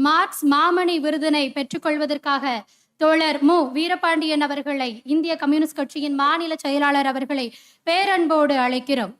Marks மாமணி விருதினை பெற்றுக்கொள்வதற்காக தோழர் மு வீரபாண்டியன் அவர்களை, இந்திய கம்யூனிஸ்ட் கட்சியின் மாநில செயலாளர் அவர்களை பேரன்போடு அழைக்கிறோம்.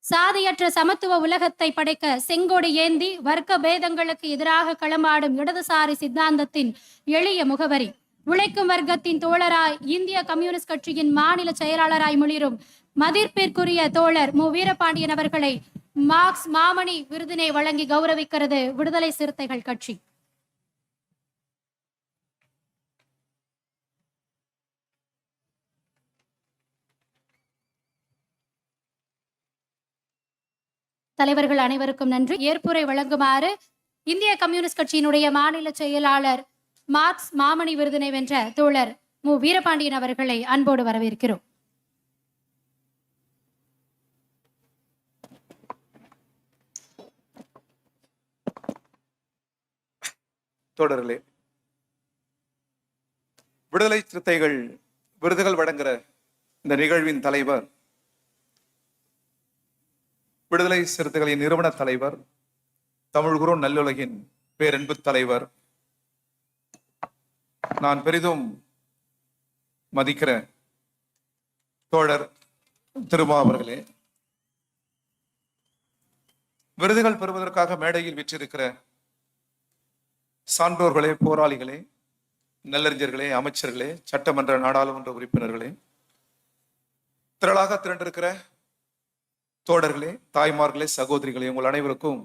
சாதியற்ற சமத்துவ உலகத்தை படைக்க செங்கோடு ஏந்தி வர்க்க பேதங்களுக்கு எதிராக களமாடும் இடதுசாரி சித்தாந்தத்தின் எளிய முகவரி, உழைக்கும் வர்க்கத்தின் தோழராய் இந்திய கம்யூனிஸ்ட் கட்சியின் மாநில செயலாளராய் மிளிரும் மதிப்பிற்குரிய தோழர் மு வீரபாண்டியன் அவர்களை மார்க்ஸ் மாமணி விருதினை வழங்கி கௌரவிக்கிறது விடுதலை சிறுத்தைகள் கட்சி. தலைவர்கள் அனைவருக்கும் நன்றி. ஏற்புரை வழங்குமாறு இந்திய கம்யூனிஸ்ட் கட்சியினுடைய மாநில செயலாளர் மார்க்ஸ் மாமணி விருதினை வென்ற தோழர் மு வீரபாண்டியன் அவர்களை அன்போடு வரவேற்கிறோம். தோழர்களே, விடுதலை சிறுத்தைகள் விருதுகள் வழங்குகிற இந்த நிகழ்வின் தலைவர், விடுதலை சிறுத்தைகளின் நிறுவன தலைவர், தமிழ் குரு நல்லுலகின் பேரன்பு தலைவர், நான் பெரிதும் மதிக்கிற தோழர் திருமா அவர்களே, விருதுகள் பெறுவதற்காக மேடையில் வீற்றிருக்கிற சான்றோர்களே, போராளிகளே, நல்லறிஞர்களே, அமைச்சர்களே, சட்டமன்ற நாடாளுமன்ற உறுப்பினர்களே, திரளாக திரண்டிருக்கிற தோழர்களே, தாய்மார்களே, சகோதரிகளே, உங்கள் அனைவருக்கும்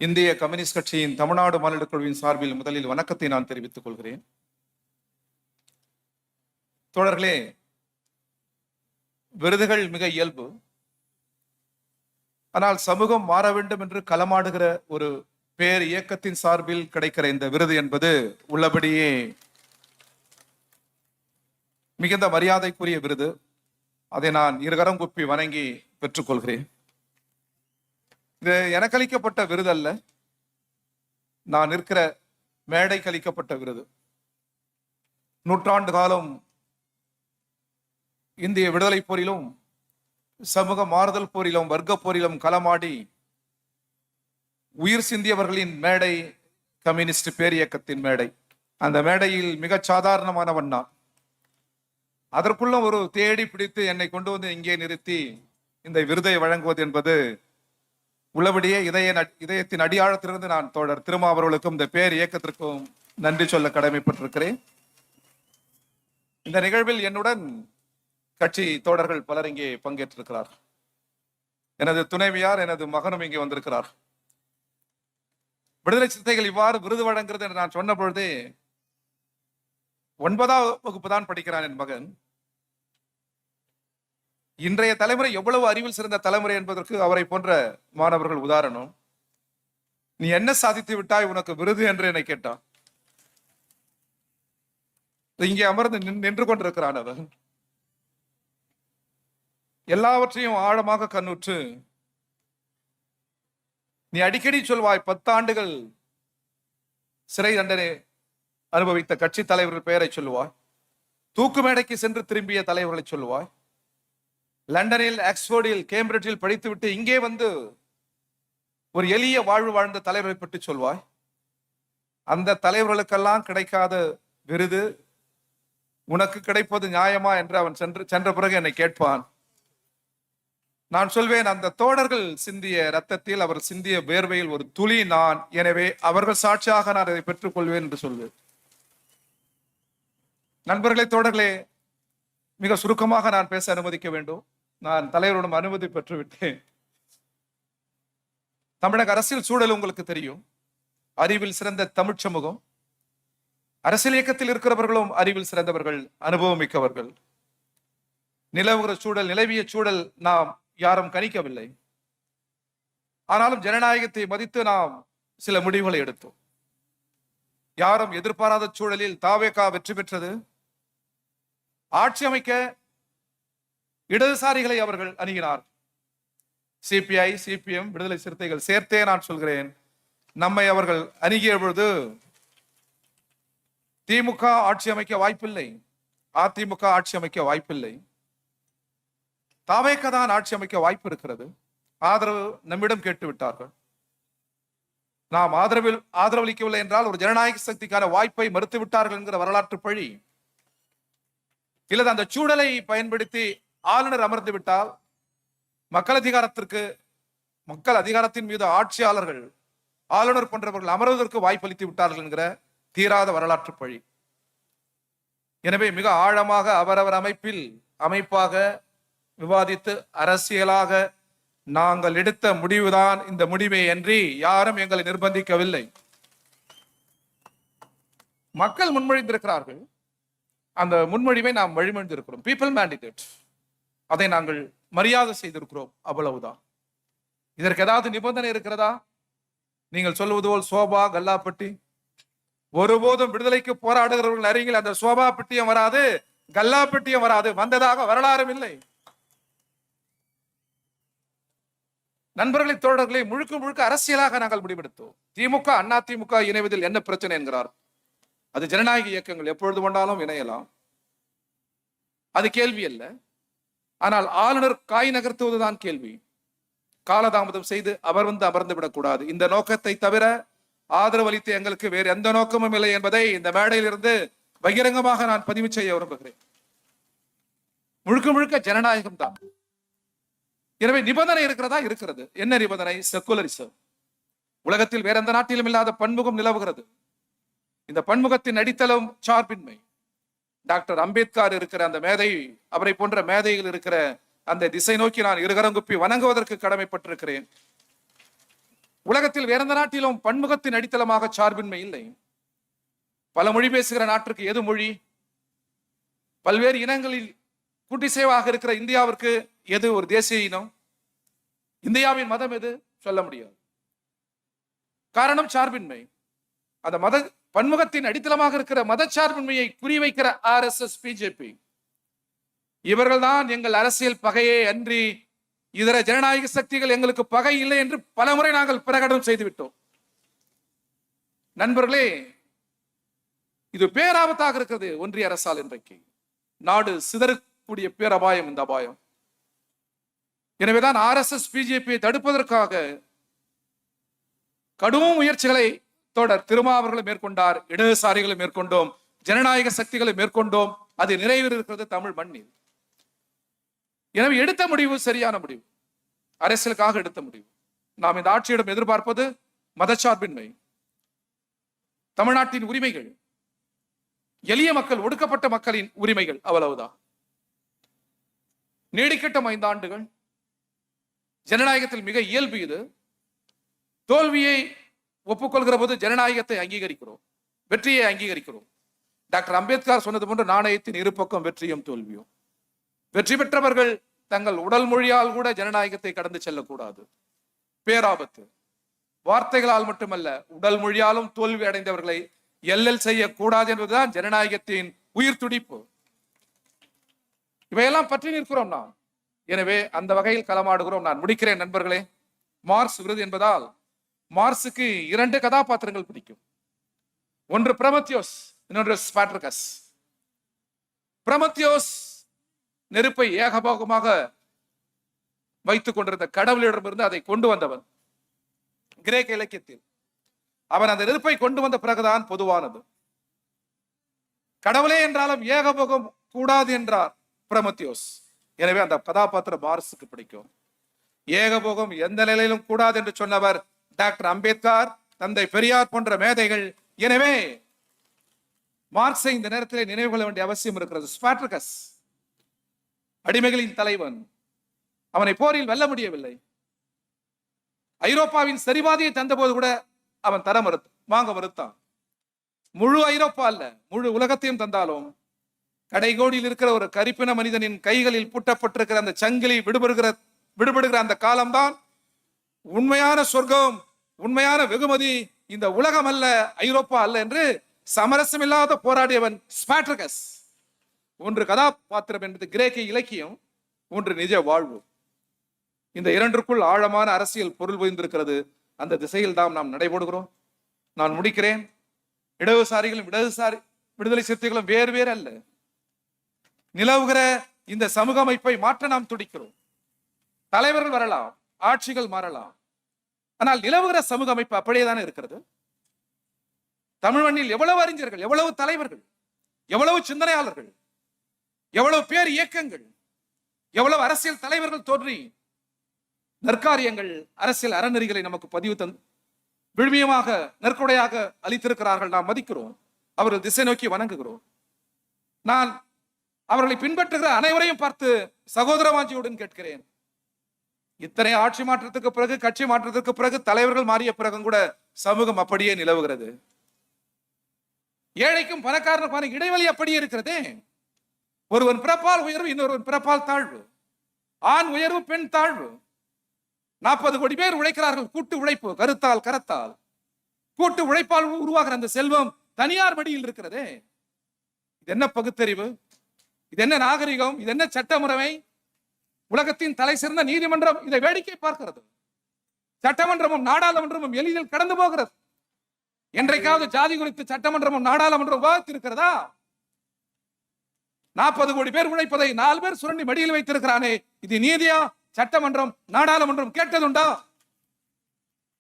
இந்திய கம்யூனிஸ்ட் கட்சியின் தமிழ்நாடு மாநில குழுவின் சார்பில் முதலில் வணக்கத்தை நான் தெரிவித்துக் கொள்கிறேன். தோழர்களே, விருதுகள் மிக இயல்பு. ஆனால் சமூகம் மாற வேண்டும் என்று களமாடுகிற ஒரு பேர் இயக்கத்தின் சார்பில் கிடைக்கிற இந்த விருது என்பது உள்ளபடியே மிகுந்த மரியாதைக்குரிய விருது. அதை நான் இருகரம் குப்பி வணங்கி பெற்றுக்கொள்கிறேன். இது எனக்கு அளிக்கப்பட்ட விருது அல்ல, நான் இருக்கிற மேடைக்கு அளிக்கப்பட்ட விருது. நூற்றாண்டு காலம் இந்திய விடுதலை போரிலும் சமூக மாறுதல் போரிலும் வர்க்க போரிலும் களமாடி உயிர் சிந்தியவர்களின் மேடை கம்யூனிஸ்ட் பேரியக்கத்தின் மேடை. அந்த மேடையில் மிக சாதாரணமானவன் நான். அதற்குள்ள ஒரு தேடி பிடித்து என்னை கொண்டு வந்து இங்கே நிறுத்தி இந்த விருதை வழங்குவது என்பது உள்ளபடியே இதயத்தின் அடியாழத்திலிருந்து நான் தோழர் திருமா அவர்களுக்கும் இந்த பேர் இயக்கத்திற்கும் நன்றி சொல்ல கடமைப்பட்டிருக்கிறேன். இந்த நிகழ்வில் என்னுடன் கட்சி தோழர்கள் பலர் இங்கே பங்கேற்றிருக்கிறார். எனது துணைவியார், எனது மகனும் இங்கே வந்திருக்கிறார். விடுதலை சிறுத்தைகள் இவ்வாறு விருது வழங்குகிறது என்று நான் சொன்ன பொழுதே, 9ஆம் வகுப்பு தான் படிக்கிறான் என் மகன். இன்றைய தலைமுறை எவ்வளவு அறிவில் சிறந்த தலைமுறை என்பதற்கு அவரை போன்ற மாணவர்கள் உதாரணம். நீ என்ன சாதித்து விட்டாய், உனக்கு விருது என்று என்னை கேட்டான். இங்கே அமர்ந்து நின்று கொண்டிருக்கிறான் அவன். எல்லாவற்றையும் ஆழமாக கண்ணுற்று நீ அடிக்கடி சொல்வாய், 10 ஆண்டுகள் சிறை தண்டனை அனுபவித்த கட்சி தலைவர்கள் பெயரை சொல்லுவாய், தூக்கு மேடைக்கு சென்று திரும்பிய தலைவர்களை சொல்லுவாய், லண்டனில், ஆக்ஸ்போர்டில், கேம்பிரிட்ஜில் படித்துவிட்டு இங்கே வந்து ஒரு எளிய வாழ்வு வாழ்ந்த தலைவரை பற்றி சொல்வாய். அந்த தலைவர்களுக்கெல்லாம் கிடைக்காத விருது உனக்கு கிடைப்பது நியாயமா என்று அவன் சென்ற பிறகு என்னை கேட்பான். நான் சொல்வேன், அந்த தோழர்கள் சிந்திய ரத்தத்தில், அவர் சிந்திய வேர்வையில் ஒரு துளி நான். எனவே அவர்கள் சாட்சியாக நான் அதை பெற்றுக் கொள்வேன் என்று சொல்வேன். நண்பர்களே, தோழர்களே, மிக சுருக்கமாக நான் பேச அனுமதிக்க வேண்டும். நான் தலைவரிடம் அனுமதி பெற்றுவிட்டேன். தமிழக அரசியல் சூழல் உங்களுக்கு தெரியும். அறிவில் சிறந்த தமிழ் சமூகம், அரசியல் இயக்கத்தில் இருக்கிறவர்களும் அறிவில் சிறந்தவர்கள், அனுபவம் மிக்கவர்கள். நிலவுகிற சூழல், நிலவிய சூழல் நாம் யாரும் கணிக்கவில்லை. ஆனாலும் ஜனநாயகத்தை மதித்து நாம் சில முடிவுகளை எடுத்தோம். யாரும் எதிர்பாராத சூழலில் தாவேகா வெற்றி பெற்றது. ஆட்சி அமைக்க இடதுசாரிகளை அவர்கள் அணுகினார். சிபிஐ, சிபிஎம், விடுதலை சிறுத்தைகள் சேர்த்தே நான் சொல்கிறேன், நம்மை அவர்கள் அணுகிய பொழுது திமுக ஆட்சி அமைக்க வாய்ப்பில்லை, அதிமுக ஆட்சி அமைக்க வாய்ப்பில்லை, தாவேக தான் ஆட்சி அமைக்க வாய்ப்பு இருக்கிறது. ஆதரவு நம்மிடம் கேட்டு விட்டார்கள். நாம் ஆதரவளிக்கவில்லை என்றால் ஒரு ஜனநாயக சக்திக்கான வாய்ப்பை மறுத்து விட்டார்கள் என்கிற வரலாற்று பழி, இல்லது அந்த சூழலை பயன்படுத்தி ஆளுநர் அமர்ந்து விட்டால் மக்கள் அதிகாரத்தின் மீது ஆட்சியாளர்கள், ஆளுநர் போன்றவர்கள் அமர்வதற்கு வாய்ப்பளித்து விட்டார்கள் என்கிற தீராத வரலாற்று பழி. எனவே மிக ஆழமாக அவரவர் அமைப்பாக விவாதித்து அரசியலாக நாங்கள் எடுத்த முடிவுதான் இந்த முடிவை அன்றி யாரும் எங்களை நிர்பந்திக்கவில்லை. மக்கள் முன்மொழிந்திருக்கிறார்கள், அந்த முன்மொழிவை நாம் வழிமொழிந்திருக்கிறோம். பீப்பிள் மேண்டேட், அதை நாங்கள் மரியாதை செய்திருக்கிறோம், அவ்வளவுதான். இதற்கு ஏதாவது நிபந்தனை இருக்கிறதா? நீங்கள் சொல்லுவது போல் சோபா கல்லாப்பட்டி, ஒருபோதும் விடுதலைக்கு போராடுகிறவர்கள் அருகில் அந்த சோபா பெட்டியும் வராது, கல்லாப்பட்டியும் வராது, வந்ததாக வரலாறும் இல்லை. நண்பர்களை, தோழர்களை, முழுக்க முழுக்க அரசியலாக நாங்கள் முடிவெடுத்தோம். திமுக அண்ணா திமுக இணைவதில் என்ன பிரச்சனை என்கிறார். அது ஜனநாயக இயக்கங்கள், எப்பொழுது கொண்டாலும் இணையலாம், அது கேள்வி அல்ல. ஆனால் ஆளுநர் காய் நகர்த்துவதுதான் கேள்வி. காலதாமதம் செய்து அவர் அமர்ந்து விடக்கூடாது. இந்த நோக்கத்தை தவிர ஆதரவளித்து எங்களுக்கு வேறு எந்த நோக்கமும் இல்லை என்பதை இந்த மேடையில் இருந்து பகிரங்கமாக நான் பதிவு செய்ய விரும்புகிறேன். முழுக்க முழுக்க ஜனநாயகம் தான். எனவே நிபந்தனை இருக்கிறதா? இருக்கிறது. என்ன நிபந்தனை? செக்குலரிசம். உலகத்தில் வேற எந்த நாட்டிலும் இல்லாத பன்முகம் நிலவுகிறது. இந்த பன்முகத்தின் அடித்தளம் சார்பின்மை. டாக்டர் அம்பேத்கர் இருக்கிற அந்த மேதை, அவரை போன்ற மேதைகள் இருக்கிற அந்த திசை நோக்கி நான் இருகரம் குப்பி வணங்குவதற்கு கடமைப்பட்டிருக்கிறேன். உலகத்தில் வேற எந்த நாட்டிலும் பன்முகத்தின் அடித்தளமாக சார்பின்மை இல்லை. பல மொழி பேசுகிற நாட்டிற்கு எது மொழி? பல்வேறு இனங்களில் கூட்டிசேவாக இருக்கிற இந்தியாவிற்கு எது ஒரு தேசிய இனம்? இந்தியாவின் மதம் எது? சொல்ல முடியாது. காரணம் சார்பின்மை. அந்த பன்முகத்தின் அடித்தளமாக இருக்கிற மத சார்பின்மையை குறிவைக்கிற RSS, பிஜேபி, இவர்கள் தான் எங்கள் அரசியல் பகையே அன்றி இதர ஜனநாயக சக்திகள் எங்களுக்கு பகை இல்லை என்று பலமுறை நாங்கள் பிரகடனம் செய்துவிட்டோம். நண்பர்களே, இது பேராபத்தாக இருக்கிறது ஒன்றிய அரசால். இன்றைக்கு நாடு சிதறக்கூடிய பேரபாயம் இந்த அபாயம். எனவேதான் RSS, பிஜேபியை தடுப்பதற்காக கடும் முயற்சிகளை தொடர் திருமாவர்களை மேற்கொண்டார், இடதுசாரிகளை மேற்கொண்டோம், ஜனநாயக சக்திகளை மேற்கொண்டோம். அது நிறைவேறிருக்கிறது தமிழ் மண்ணில். எனவே எடுத்த முடிவு சரியான முடிவு, அரசியலுக்காக எடுத்த முடிவு. நாம் இந்த ஆட்சியிடம் எதிர்பார்ப்பது மதச்சார்பின்மை, தமிழ்நாட்டின் உரிமைகள், எளிய மக்கள், ஒடுக்கப்பட்ட மக்களின் உரிமைகள், அவ்வளவுதான். நீடிக்கட்டும் 5 ஆண்டுகள். ஜனநாயகத்தில் மிக இயல்பு இது. தோல்வியை ஒப்புக்கொள்கிற போது ஜனநாயகத்தை அங்கீகரிக்கிறோம், வெற்றியை அங்கீகரிக்கிறோம். டாக்டர் அம்பேத்கர் சொன்னது போன்று நாணயத்தின் இருபக்கம் வெற்றியும் தோல்வியும். வெற்றி பெற்றவர்கள் தங்கள் உடல் மொழியால் கூட ஜனநாயகத்தை கடந்து செல்லக்கூடாது, பேராபத்து. வார்த்தைகளால் மட்டுமல்ல, உடல் மொழியாலும் தோல்வி அடைந்தவர்களை எல்லல் செய்யக்கூடாது என்பதுதான் ஜனநாயகத்தின் உயிர் துடிப்பு. இவையெல்லாம் பற்றி நிற்கிறோம் நாம். எனவே அந்த வகையில் களமாடுகிறோம். நான் முடிக்கிறேன் நண்பர்களே. மார்ஸ் விருது என்பதால் மார்ஸுக்கு 2 கதாபாத்திரங்கள் பிடிக்கும். ஒன்று பிரமத்தியோஸ், இன்னொன்று ஸ்பாட்ரகஸ். பிரமத்தியோஸ் நெருப்பை ஏகபோகமாக வைத்துக் கொண்டிருந்த கடவுளிடமிருந்து அதை கொண்டு வந்தவன். கிரேக்க இலக்கியத்தில் அவன் அந்த நெருப்பை கொண்டு வந்த பிறகுதான் பொதுவானது. கடவுளே என்றாலும் ஏகபோகம் கூடாது என்றார் பிரமத்தியோஸ். எனவே அந்த கதாபாத்திரம் மார்ஸுக்கு பிடிக்கும். ஏகபோகம் எந்த நிலையிலும் கூடாது என்று சொன்னவர் டாக்டர் அம்பேத்கர், தந்தை பெரியார் போன்ற மேதைகள். எனவே மார்க்ஸை இந்த நேரத்தில் நினைவு கொள்ள வேண்டிய அவசியம் இருக்கிறது. ஸ்பாட்ரகஸ் அடிமைகளின் தலைவன், அவனை போரில் வெல்ல முடியவில்லை. ஐரோப்பாவின் சரிபாதியை தந்தபோது கூட அவன் வாங்க மறுத்தான். முழு ஐரோப்பா அல்ல, முழு உலகத்தையும் தந்தாலும் கடைகோடியில் இருக்கிற ஒரு கரிப்பின மனிதனின் கைகளில் பூட்டப்பட்டிருக்கிற அந்த சங்கிலி விடுபடுகிற அந்த காலம்தான் உண்மையான சொர்க்கம், உண்மையான வெகுமதி. இந்த உலகம் அல்ல, ஐரோப்பா அல்ல என்று சமரசமில்லாத போராடியவன் ஸ்பாட்ரகஸ். ஒன்று கதாபாத்திரம் என்பது கிரேக்க இலக்கியம், ஒன்று நிஜ வாழ்வு. இந்த இரண்டிற்குள் ஆழமான அரசியல் பொருள் புரிந்திருக்கிறது. அந்த திசையில் தான் நாம் நடைபோடுகிறோம். நான் முடிக்கிறேன். இடதுசாரிகளும் விடுதலை சிறுத்தைகளும் வேறு வேறு அல்ல. நிலவுகிற இந்த சமூக அமைப்பை மாற்ற நாம் துடிக்கிறோம். தலைவர்கள் வரலாம், ஆட்சிகள் மாறலாம், ஆனால் நிலவுகிற சமூக அமைப்பு அப்படியேதானே இருக்கிறது. தமிழ் மண்ணில் எவ்வளவு அறிஞர்கள், எவ்வளவு தலைவர்கள், எவ்வளவு சிந்தனையாளர்கள், எவ்வளவு பேர் இயக்கங்கள், எவ்வளவு அரசியல் தலைவர்கள் தோன்றி நற்காரியங்கள், அரசியல் அறநெறிகளை நமக்கு பதிவு தந்து விழுமியமாக நற்கொடையாக அளித்திருக்கிறார்கள். நாம் மதிக்கிறோம், அவர்கள் திசை நோக்கி வணங்குகிறோம். நான் அவர்களை பின்பற்றுகிற அனைவரையும் பார்த்து சகோதர வாஞ்சியுடன் கேட்கிறேன், இத்தனை ஆட்சி மாற்றத்துக்கு பிறகு, கட்சி மாற்றத்துக்கு பிறகு, தலைவர்கள் மாறிய பிறகும் கூட சமூகம் அப்படியே நிலவுகிறது. ஏழைக்கும் பணக்காரனுக்கான இடைவெளி அப்படியே இருக்கிறதே. ஒருவன் பிறப்பால் உயர்வு, இன்னொருவன் பிறப்பால் தாழ்வு, ஆண் உயர்வு, பெண் தாழ்வு. 40 கோடி பேர் உழைக்கிறார்கள், கூட்டு உழைப்பு, கருத்தால் கரத்தால். கூட்டு உழைப்பால் உருவாகிற அந்த செல்வம் தனியார் மடியில் இருக்கிறதே. இது என்ன பகுத்தறிவு? இது என்ன நாகரிகம்? இது என்ன சட்டமுறைமை? உலகத்தின் தலை சிறந்த நீதிமன்றம் இதை வேடிக்கை பார்க்கிறது. சட்டமன்றமும் நாடாளுமன்றமும் எளிதில் கடந்து போகிறது. என்றைக்காவது ஜாதி குறித்து சட்டமன்றமும் நாடாளுமன்றம் விவாதித்திருக்கிறதா? 40 கோடி பேர் உழைப்பதை 4 பேர் சுரண்டி மடியில் வைத்திருக்கிறானே, இது நீதியா? சட்டமன்றம் நாடாளுமன்றம் கேட்டதுண்டா?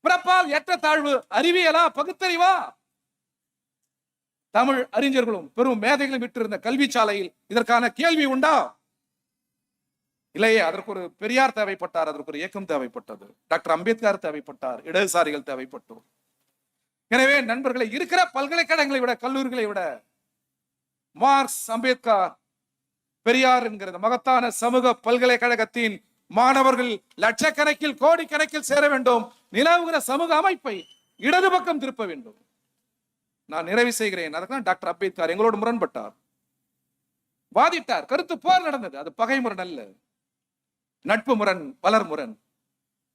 பிறப்பால் ஏற்ற தாழ்வு அறிவியலா, பகுத்தறிவா? தமிழ் அறிஞர்களும் பெரும் மேதைகளும் விட்டிருந்த கல்வி சாலையில் இதற்கான கேள்வி உண்டா? இல்லையே. அதற்கு ஒரு பெரியார் தேவைப்பட்டார், அதற்கு ஒரு இயக்கம் தேவைப்பட்டது, டாக்டர் அம்பேத்கர் தேவைப்பட்டார், இடதுசாரிகள் தேவைப்பட்டோம். எனவே நண்பர்களை, இருக்கிற பல்கலைக்கழகங்களை விட, கல்லூரிகளை விட மார்க்ஸ், அம்பேத்கர், பெரியார் என்கிற மகத்தான சமூக பல்கலைக்கழகத்தின் மாணவர்கள் லட்சக்கணக்கில், கோடிக்கணக்கில் சேர வேண்டும். நிலவுகிற சமூக அமைப்பை இடது பக்கம் திருப்ப வேண்டும். நான் நிறைவு செய்கிறேன். அதுதான் டாக்டர் அம்பேத்கர் எங்களோடு முரண்பட்டார், வாதிட்டார், கருத்து போர் நடந்தது. அது பகை முரண் அல்ல, நட்பு முரண், வளர் முரண்.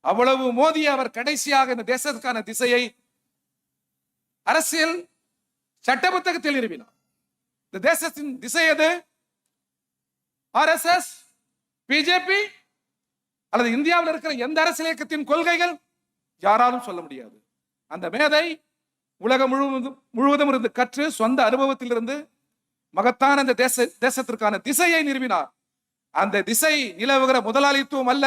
அவ்வளவு மோதிய அவர் கடைசியாக இந்த தேசத்துக்கான திசையை அரசியல் சட்ட புத்தகத்தில் நிறுவினார். இந்த தேசத்தின் திசை எது? RSS, பிஜேபி அல்லது இந்தியாவில் இருக்கிற எந்த அரசியல் இயக்கத்தின் கொள்கைகள்? யாராலும் சொல்ல முடியாது. அந்த மேதை உலகம் முழுவதும் இருந்து கற்று சொந்த அனுபவத்திலிருந்து மகத்தான அந்த தேசத்திற்கான திசையை நிறுவினார். அந்த திசை நிலவுகிற முதலாளித்துவம் அல்ல,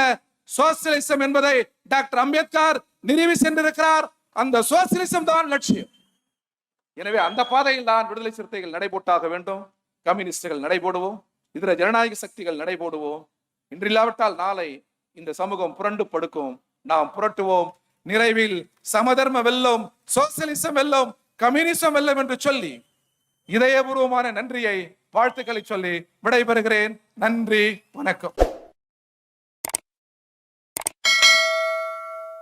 சோசியலிசம் என்பதை டாக்டர் அம்பேத்கர் நிறுவி சென்றிருக்கிறார். அந்த சோசியலிசம் தான் லட்சியம். எனவே அந்த பாதையில் தான் விடுதலை சிறுத்தைகள் நடைபோட்டாக வேண்டும். கம்யூனிஸ்டுகள் நடைபோடுவோம், இதர ஜனநாயக சக்திகள் நடைபோடுவோம். இன்றில்லாவிட்டால் நாளை இந்த சமூகம் புரண்டு படுக்கும். நாம் புரட்டுவோம். நிறைவில் சமதர்ம வெல்லும், சோசியலிசம் வெல்லும், கம்யூனிசம் வெல்லும் என்று சொல்லி இதயபூர்வமான நன்றியை, வாழ்த்துக்களை சொல்லி விடைபெறுகிறேன். நன்றி, வணக்கம்.